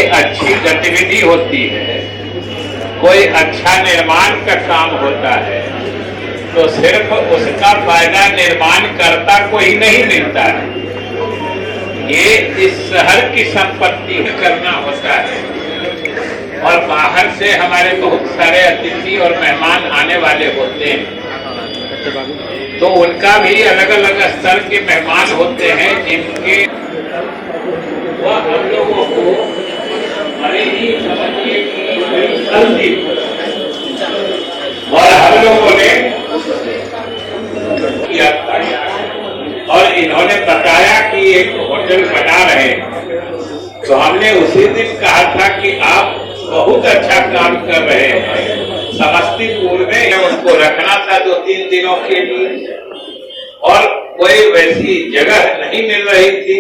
कोई अच्छी गतिविधि होती है, कोई अच्छा निर्माण का काम होता है, तो सिर्फ उसका फायदा निर्माणकर्ता को ही नहीं मिलता है, ये इस शहर की संपत्ति करना होता है। और बाहर से हमारे बहुत सारे अतिथि और मेहमान आने वाले होते हैं, तो उनका भी अलग अलग स्तर के मेहमान होते हैं, जिनके वह हम लोगों को बड़े ही समझिए कि और हम लोगों ने किया और इन्होंने बताया कि एक होटल बना रहे हैं, तो हमने उसी दिन कहा था कि आप बहुत अच्छा काम कर रहे हैं। समस्तीपुर में उनको रखना था 2-3 दिनों के लिए और कोई वैसी जगह नहीं मिल रही थी,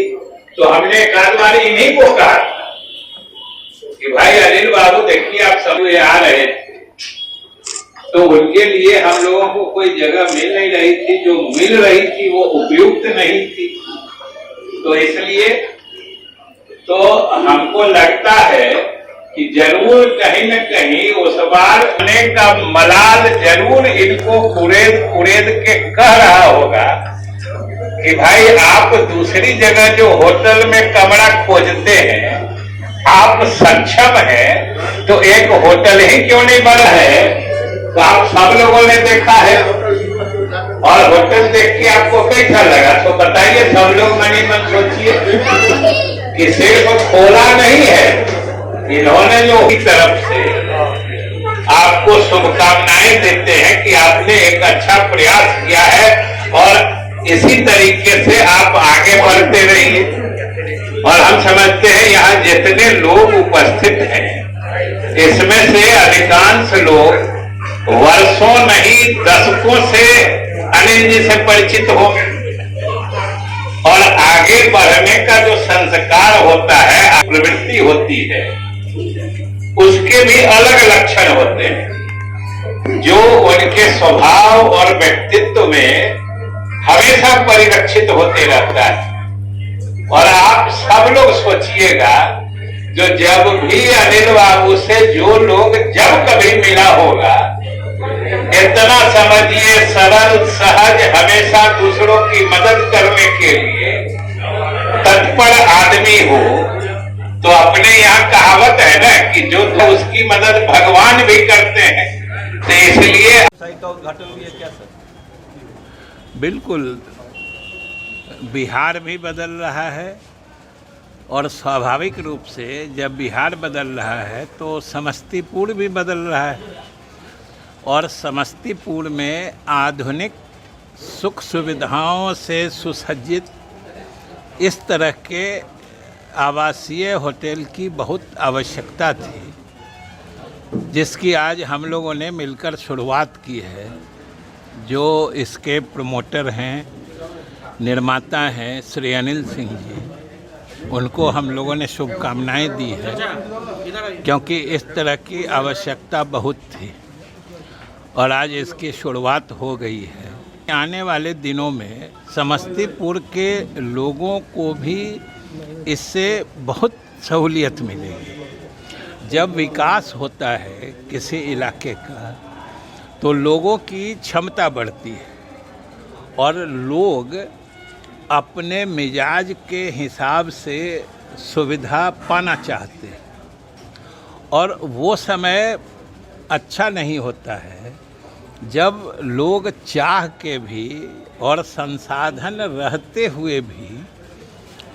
तो हमने एक आध बार इन्हीं को कहा कि भाई अनिल बाबू देखिए आप सब आ रहे थे, तो उनके लिए हम लोगों को कोई जगह मिल नहीं रही थी, जो मिल रही थी वो उपयुक्त नहीं थी। तो इसलिए तो हमको लगता है कि जरूर कहीं न कहीं उस बार आने का मलाल जरूर इनको कुरेद के कह रहा होगा कि भाई आप दूसरी जगह जो होटल में कमरा खोजते हैं, आप सक्षम हैं, तो एक होटल ही क्यों नहीं बना है? तो आप सब लोगों ने देखा है और होटल देख के आपको कैसा लगा, तो बताइए सब लोग मनी मन सोचिए कि सिर्फ खोला नहीं है, इन्होंने जो की तरफ से आपको शुभकामनाएं देते हैं कि आपने एक अच्छा प्रयास किया है और इसी तरीके से आप आगे बढ़ते रहिए। और हम समझते हैं यहाँ जितने लोग उपस्थित हैं, इसमें से अधिकांश लोग वर्षों नहीं दशकों से अनिल जी से परिचित हो, और आगे बढ़ने का जो संस्कार होता है, प्रवृत्ति होती है, उसके भी अलग लक्षण होते हैं जो उनके स्वभाव और व्यक्तित्व में हमेशा परिलक्षित होते रहता है। और आप सब लोग सोचिएगा, जो जब भी अनिल बाबू से जो लोग जब कभी मिला होगा, इतना समझिए सरल सहज, हमेशा दूसरों की मदद करने के लिए तत्पर आदमी हो, तो अपने यहाँ कहावत है ना कि जो तो उसकी मदद भगवान भी करते हैं, तो इसलिए का उद्घाटन भी है क्या सर? बिल्कुल, बिहार भी बदल रहा है और स्वाभाविक रूप से जब बिहार बदल रहा है तो समस्तीपुर भी बदल रहा है, और समस्तीपुर में आधुनिक सुख सुविधाओं से सुसज्जित इस तरह के आवासीय होटल की बहुत आवश्यकता थी, जिसकी आज हम लोगों ने मिलकर शुरुआत की है। जो इसके प्रमोटर हैं, निर्माता हैं श्री अनिल सिंह जी, उनको हम लोगों ने शुभकामनाएं दी है, क्योंकि इस तरह की आवश्यकता बहुत थी और आज इसकी शुरुआत हो गई है। आने वाले दिनों में समस्तीपुर के लोगों को भी इससे बहुत सहूलियत मिलेगी। जब विकास होता है किसी इलाके का, तो लोगों की क्षमता बढ़ती है और लोग अपने मिजाज के हिसाब से सुविधा पाना चाहते हैं, और वो समय अच्छा नहीं होता है जब लोग चाह के भी और संसाधन रहते हुए भी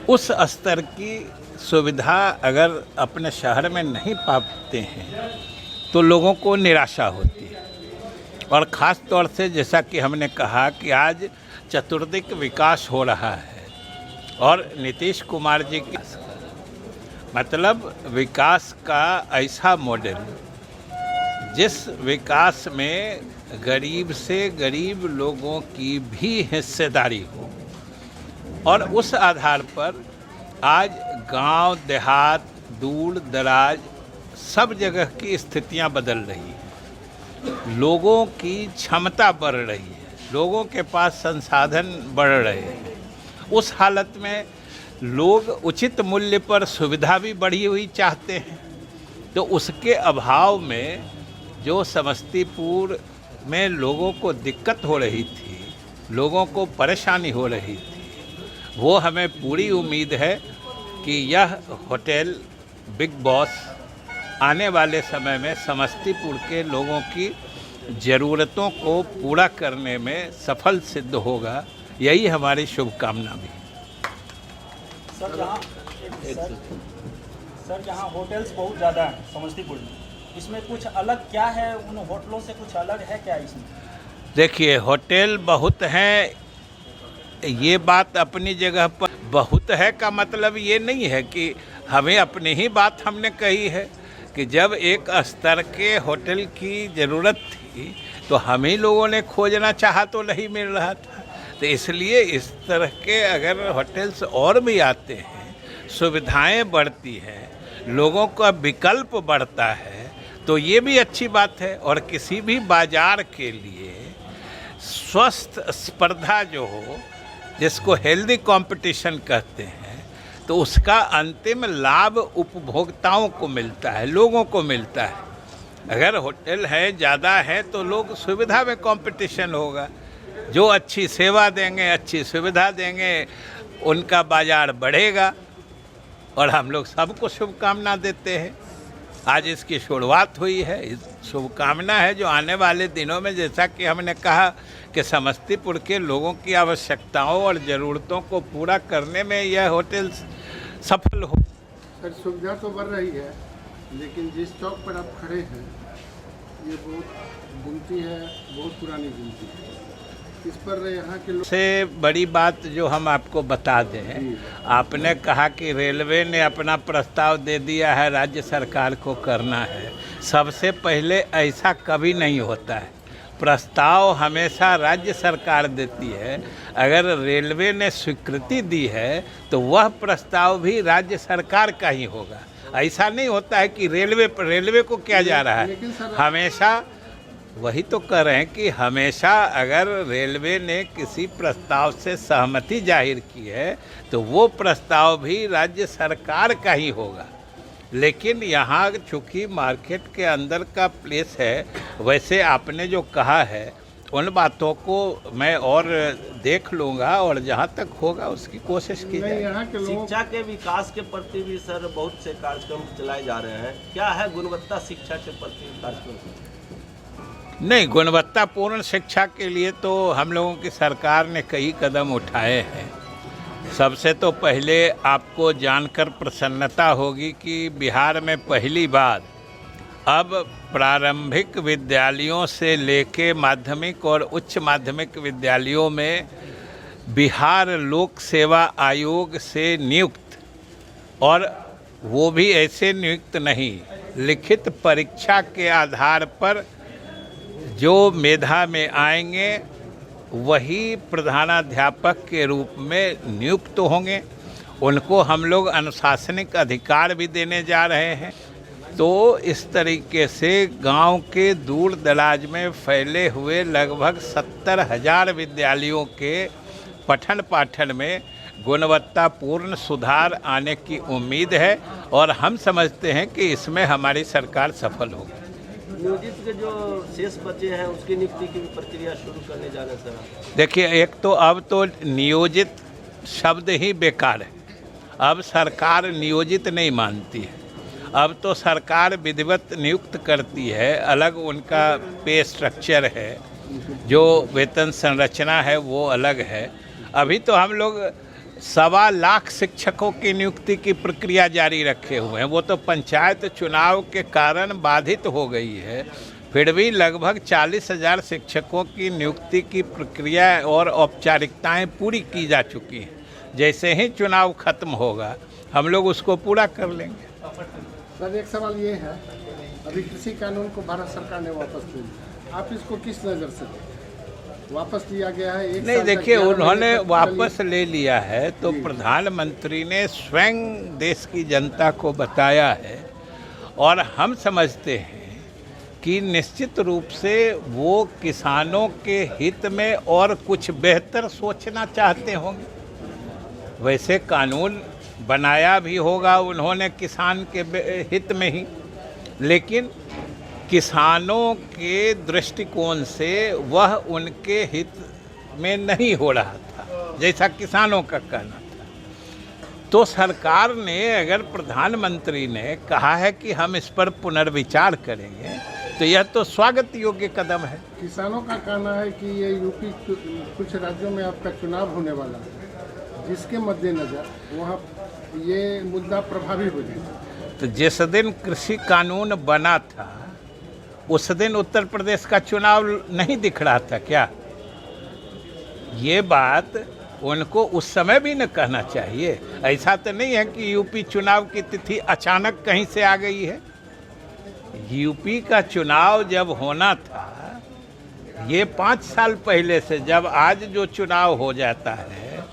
उस स्तर की सुविधा अगर अपने शहर में नहीं पाते हैं तो लोगों को निराशा होती है। और ख़ास तौर से जैसा कि हमने कहा कि आज चतुर्दिक विकास हो रहा है, और नीतीश कुमार जी की मतलब विकास का ऐसा मॉडल जिस विकास में गरीब से गरीब लोगों की भी हिस्सेदारी हो, और उस आधार पर आज गांव देहात दूर दराज सब जगह की स्थितियां बदल रही हैं। लोगों की क्षमता बढ़ रही है, लोगों के पास संसाधन बढ़ रहे हैं। उस हालत में लोग उचित मूल्य पर सुविधा भी बढ़ी हुई चाहते हैं। तो उसके अभाव में जो समस्तीपुर में लोगों को दिक्कत हो रही थी, लोगों को परेशानी हो रही थी, वो हमें पूरी उम्मीद है कि यह होटल बिग बॉस आने वाले समय में समस्तीपुर के लोगों की ज़रूरतों को पूरा करने में सफल सिद्ध होगा। यही हमारी शुभकामना भी है। सर यहाँ होटल्स बहुत ज़्यादा हैं समस्तीपुर में, इसमें कुछ अलग क्या है? उन होटलों से कुछ अलग है क्या इसमें? देखिए, होटल बहुत हैं, ये बात अपनी जगह पर बहुत है का मतलब ये नहीं है कि हमें अपनी ही बात हमने कही है कि जब एक स्तर के होटल की ज़रूरत थी तो हम ही लोगों ने खोजना चाहा तो नहीं मिल रहा था। तो इसलिए इस तरह के अगर होटल्स और भी आते हैं, सुविधाएं बढ़ती हैं, लोगों का विकल्प बढ़ता है, तो ये भी अच्छी बात है। और किसी भी बाजार के लिए स्वस्थ स्पर्धा जो हो, जिसको हेल्दी कंपटीशन कहते हैं, तो उसका अंतिम लाभ उपभोक्ताओं को मिलता है, लोगों को मिलता है। अगर होटल है ज़्यादा है तो लोग सुविधा में कंपटीशन होगा, जो अच्छी सेवा देंगे, अच्छी सुविधा देंगे, उनका बाजार बढ़ेगा। और हम लोग सबको शुभकामना देते हैं। आज इसकी शुरुआत हुई है, इस शुभकामना है जो आने वाले दिनों में, जैसा कि हमने कहा कि समस्तीपुर के लोगों की आवश्यकताओं और ज़रूरतों को पूरा करने में यह होटल सफल हो। सर, सुविधा तो बढ़ रही है, लेकिन जिस चौक पर आप खड़े हैं ये बहुत गुमती है, बहुत पुरानी गुमती है। इस पर यहाँ के लोग से बड़ी बात जो हम आपको बता दें, आपने कहा कि रेलवे ने अपना प्रस्ताव दे दिया है, राज्य सरकार को करना है। सबसे पहले ऐसा कभी नहीं होता है, प्रस्ताव हमेशा राज्य सरकार देती है। अगर रेलवे ने स्वीकृति दी है तो वह प्रस्ताव भी राज्य सरकार का ही होगा। ऐसा नहीं होता है कि रेलवे को क्या जा रहा है। हमेशा वही तो कह रहे हैं कि हमेशा अगर रेलवे ने किसी प्रस्ताव से सहमति जाहिर की है तो वो प्रस्ताव भी राज्य सरकार का ही होगा। लेकिन यहाँ चूँकि मार्केट के अंदर का प्लेस है, वैसे आपने जो कहा है उन बातों को मैं और देख लूँगा और जहाँ तक होगा उसकी कोशिश की जाए। यहाँ के लोग शिक्षा के विकास के प्रति भी सर बहुत से कार्यक्रम चलाए जा रहे हैं, क्या है गुणवत्ता शिक्षा के प्रति कार्यक्रम? नहीं, गुणवत्तापूर्ण शिक्षा के लिए तो हम लोगों की सरकार ने कई कदम उठाए हैं। सबसे तो पहले आपको जानकर प्रसन्नता होगी कि बिहार में पहली बार अब प्रारंभिक विद्यालयों से लेके माध्यमिक और उच्च माध्यमिक विद्यालयों में बिहार लोक सेवा आयोग से नियुक्त, और वो भी ऐसे नियुक्त नहीं, लिखित परीक्षा के आधार पर जो मेधा में आएंगे वही प्रधानाध्यापक के रूप में नियुक्त होंगे। उनको हम लोग अनुशासनिक अधिकार भी देने जा रहे हैं। तो इस तरीके से गांव के दूर दराज में फैले हुए लगभग 70,000 विद्यालयों के पठन पाठन में गुणवत्तापूर्ण सुधार आने की उम्मीद है और हम समझते हैं कि इसमें हमारी सरकार सफल होगी। नियोजित के जो शेष बचे हैं उसकी नियुक्ति की प्रक्रिया शुरू करने जा रहे हैं सर। देखिए, एक तो अब तो नियोजित शब्द ही बेकार है। अब सरकार नियोजित नहीं मानती है, अब तो सरकार विधिवत नियुक्त करती है। अलग उनका पे स्ट्रक्चर है, जो वेतन संरचना है वो अलग है। अभी तो हम लोग 1.25 लाख शिक्षकों की नियुक्ति की प्रक्रिया जारी रखे हुए हैं। वो तो पंचायत चुनाव के कारण बाधित हो गई है, फिर भी लगभग 40,000 शिक्षकों की नियुक्ति की प्रक्रिया और औपचारिकताएं पूरी की जा चुकी हैं। जैसे ही चुनाव खत्म होगा हम लोग उसको पूरा कर लेंगे। सर, एक सवाल ये है, अभी कृषि कानून को भारत सरकार ने वापस ले लिया, आप इसको किस नज़र से देखें? वापस लिया गया है, एक नहीं, साल देखिए, तक 11 उन्होंने महीने तक वापस ले लिया है तो प्रधानमंत्री ने स्वयं देश की जनता को बताया है, और हम समझते हैं कि निश्चित रूप से वो किसानों के हित में और कुछ बेहतर सोचना चाहते होंगे। वैसे कानून बनाया भी होगा उन्होंने किसान के हित में ही, लेकिन किसानों के दृष्टिकोण से वह उनके हित में नहीं हो रहा था जैसा किसानों का कहना था। तो सरकार ने, अगर प्रधानमंत्री ने कहा है कि हम इस पर पुनर्विचार करेंगे, तो यह तो स्वागत योग्य कदम है। किसानों का कहना है कि ये यूपी कुछ राज्यों में आपका चुनाव होने वाला है, जिसके मद्देनजर वहाँ ये मुद्दा प्रभावी हो जाएगा। तो जिस दिन कृषि कानून बना था उस दिन उत्तर प्रदेश का चुनाव नहीं दिख रहा था क्या? ये बात उनको उस समय भी न कहना चाहिए। ऐसा तो नहीं है कि यूपी चुनाव की तिथि अचानक कहीं से आ गई है। यूपी का चुनाव जब होना था, ये 5 साल पहले से, जब आज जो चुनाव हो जाता है,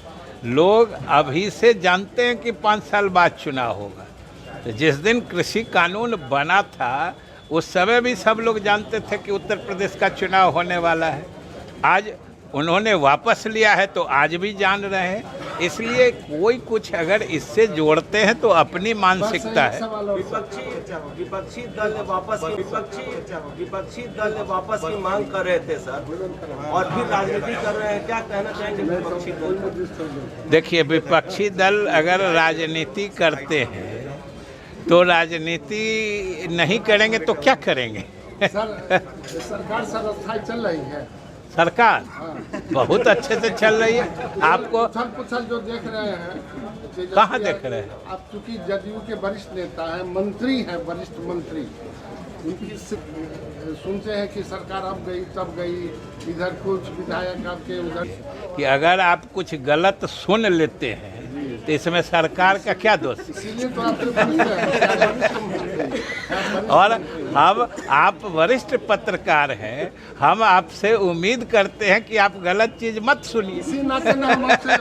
लोग अभी से जानते हैं कि 5 साल बाद चुनाव होगा। तो जिस दिन कृषि कानून बना था उस समय भी सब लोग जानते थे कि उत्तर प्रदेश का चुनाव होने वाला है। आज उन्होंने वापस लिया है तो आज भी जान रहे हैं। इसलिए कोई कुछ अगर इससे जोड़ते हैं तो अपनी मानसिकता है। विपक्षी दल ने वापस की मांग कर रहे थे सर, और फिर राजनीति कर रहे हैं। क्या कहना चाहेंगे विपक्षी दल? देखिए, विपक्षी दल अगर राजनीति करते हैं तो राजनीति नहीं करेंगे तो क्या करेंगे? सरकार सर्वस्थाई चल रही है। सरकार बहुत अच्छे से चल रही है। आपको उछल जो देख रहे हैं, कहाँ देख रहे हैं? आप चूंकि जदयू के वरिष्ठ नेता हैं, मंत्री हैं, वरिष्ठ मंत्री, उनकी सुनते हैं कि सरकार अब गई तब गई, इधर कुछ विधायक आपके उधर। कि अगर आप कुछ गलत सुन लेते हैं तो इसमें सरकार का क्या दोष? इसीलिए तो आपके वरिष्ठ और अब आप वरिष्ठ पत्रकार हैं, हम आपसे उम्मीद करते हैं कि आप गलत चीज मत सुनिए। इसी नाते ना हम आपसे